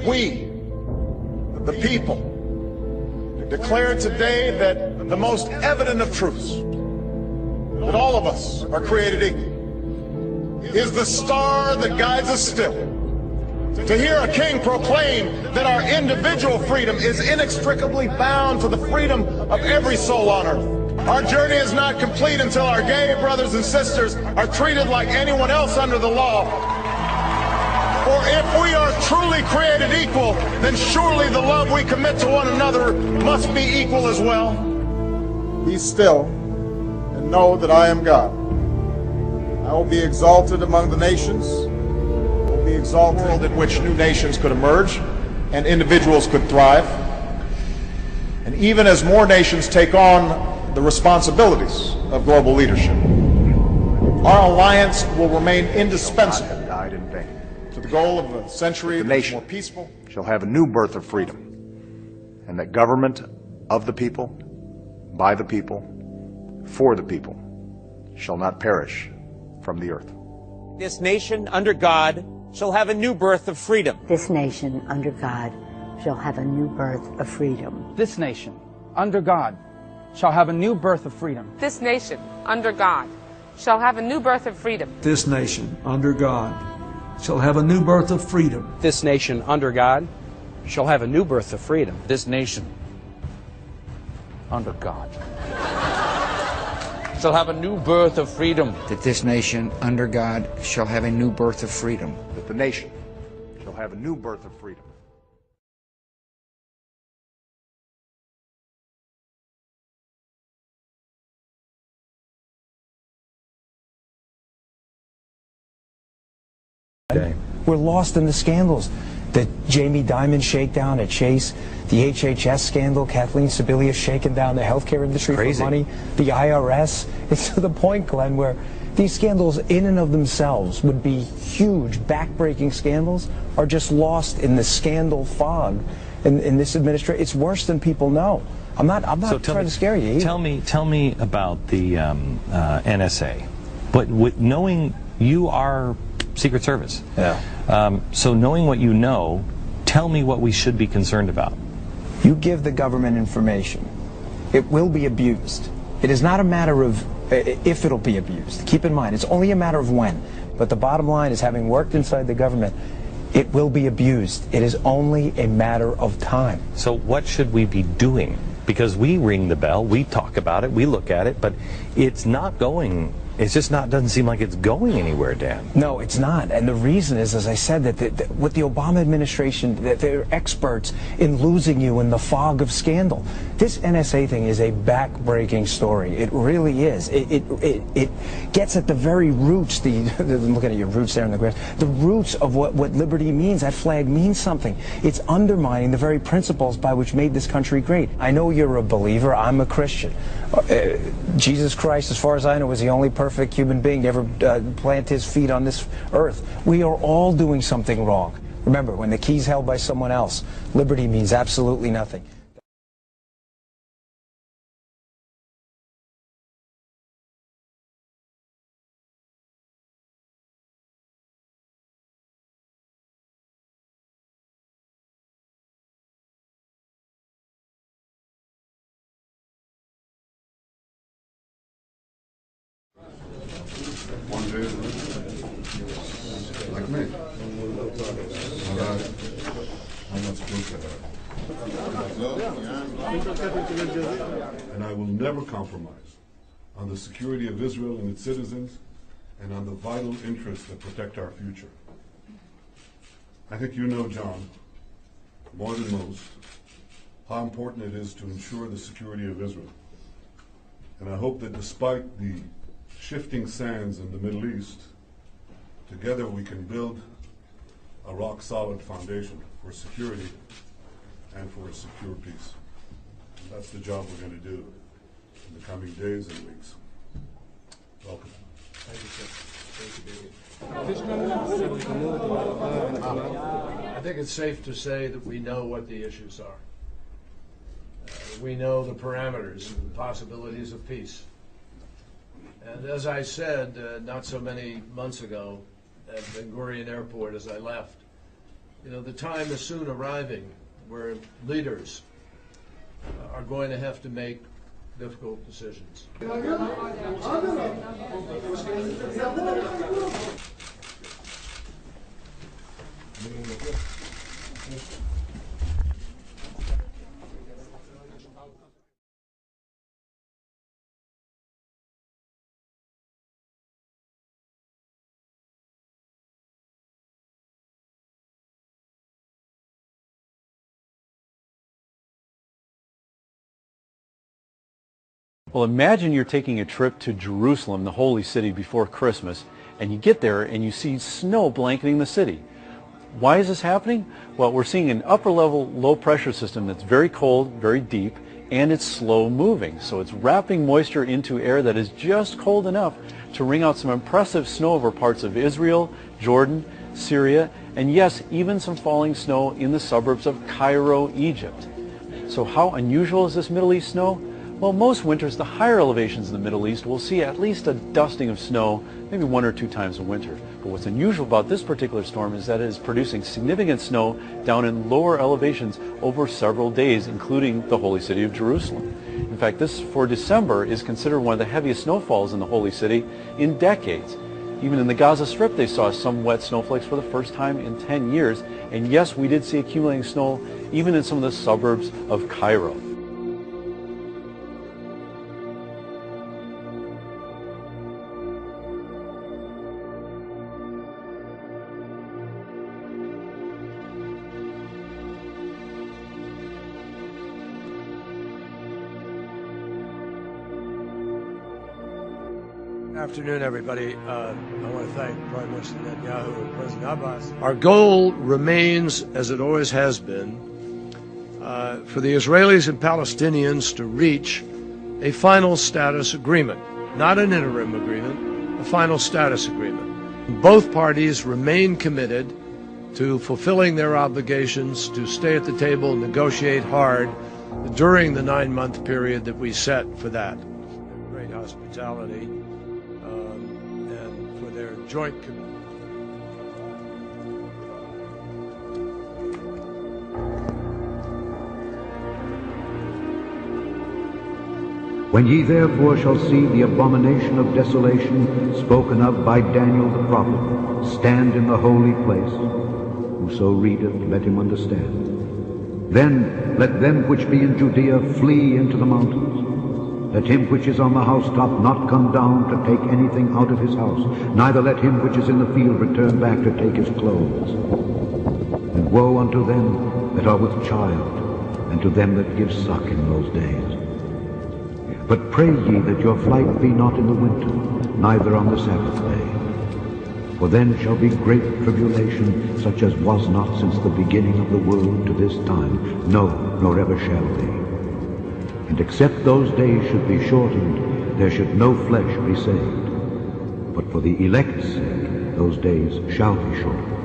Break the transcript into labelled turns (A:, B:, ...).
A: We, the people, declare today that the most evident of truths, that all of us are created equal, is the star that guides us still. To hear a king proclaim that our individual freedom is inextricably bound to the freedom of every soul on earth. Our journey is not complete until our gay brothers and sisters are treated like anyone else under the law. For if we are truly created equal, then surely the love we commit to one another must be equal as well. Be still and know that I am God. I will be exalted among the nations, I will be exalted in a world in which new nations could emerge and individuals could thrive. And even as more nations take on the responsibilities of global leadership, our alliance will remain indispensable to the goal of a century that is more peaceful.
B: Shall have a new birth of freedom, and that government of the people, by the people, for the people, shall not perish from the earth.
C: This nation under God shall have a new birth of freedom.
D: This nation under God shall have a new birth of freedom.
E: This nation under God shall have a new birth of freedom.
F: This nation under God shall have a new birth of freedom.
G: This nation under God shall have a new birth of freedom.
H: This nation under God shall have a new birth of freedom.
I: This nation under God shall have a new birth of freedom.
J: That this nation under God shall have a new birth of freedom.
B: That the nation shall have a new birth of freedom.
K: We're lost in the scandals. The Jamie Dimon shakedown at Chase, the HHS scandal, Kathleen Sebelius shaking down the healthcare industry for money, the IRS. It's to the point, Glenn, where these scandals in and of themselves would be huge, back-breaking scandals, are just lost in the scandal fog in this administration. It's worse than people know. I'm not trying to scare you either.
L: Tell me about the NSA. But knowing you are Secret Service.
K: Yeah.
L: So knowing what you know, tell me what we should be concerned about.
K: You give the government information, it will be abused. It is not a matter of if it'll be abused. Keep in mind, it's only a matter of when. But the bottom line is, having worked inside the government, it will be abused. It is only a matter of time.
L: So what should we be doing? Because we ring the bell, we talk about it, we look at it, but it's not going. It's just not, doesn't seem like it's going anywhere, Dan.
K: No, it's not. And the reason is, as I said, that with the Obama administration, that they're experts in losing you in the fog of scandal. This NSA thing is a back-breaking story. It really is. It gets at the very roots, I'm looking at your roots there in the grass, the roots of what liberty means. That flag means something. It's undermining the very principles by which made this country great. I know you're a believer. I'm a Christian. Jesus Christ, as far as I know, was the only perfect human being to ever plant his feet on this earth. We are all doing something wrong. Remember, when the key's held by someone else, liberty means absolutely nothing.
M: Like me. And I will never compromise on the security of Israel and its citizens and on the vital interests that protect our future. I think you know, John, more than most, how important it is to ensure the security of Israel. And I hope that despite the shifting sands in the Middle East, together we can build a rock-solid foundation for security and for a secure peace. And that's the job we're going to do in the coming days and weeks. Welcome.
N: Thank you, sir. Thank you, I think it's safe to say that we know what the issues are. We know the parameters and the possibilities of peace. And as I said not so many months ago at Ben Gurion Airport as I left, You know, the time is soon arriving where leaders are going to have to make difficult decisions.
O: Well, imagine you're taking a trip to Jerusalem, the holy city, before Christmas, and you get there and you see snow blanketing the city. Why is this happening? Well, we're seeing an upper-level low-pressure system that's very cold, very deep, and it's slow moving. So it's wrapping moisture into air that is just cold enough to wring out some impressive snow over parts of Israel, Jordan, Syria, and yes, even some falling snow in the suburbs of Cairo, Egypt. So how unusual is this Middle East snow? Well, most winters, the higher elevations in the Middle East will see at least a dusting of snow, maybe 1 or 2 times a winter. But what's unusual about this particular storm is that it is producing significant snow down in lower elevations over several days, including the holy city of Jerusalem. In fact, this, for December, is considered one of the heaviest snowfalls in the holy city in decades. Even in the Gaza Strip, they saw some wet snowflakes for the first time in 10 years. And yes, we did see accumulating snow even in some of the suburbs of Cairo.
N: Afternoon, everybody. I want to thank Prime Minister Netanyahu and President Abbas. Our goal remains, as it always has been, for the Israelis and Palestinians to reach a final status agreement, not an interim agreement, a final status agreement. Both parties remain committed to fulfilling their obligations to stay at the table and negotiate hard during the 9-month period that we set for that. Great hospitality. Their joint commitment.
P: When ye therefore shall see the abomination of desolation spoken of by Daniel the prophet stand in the holy place, whoso readeth, let him understand. Then let them which be in Judea flee into the mountains. Let him which is on the housetop not come down to take anything out of his house, neither let him which is in the field return back to take his clothes. And woe unto them that are with child, and to them that give suck in those days. But pray ye that your flight be not in the winter, neither on the Sabbath day. For then shall be great tribulation, such as was not since the beginning of the world to this time, no, nor ever shall be. And except those days should be shortened, there should no flesh be saved. But for the elect's sake, those days shall be shortened.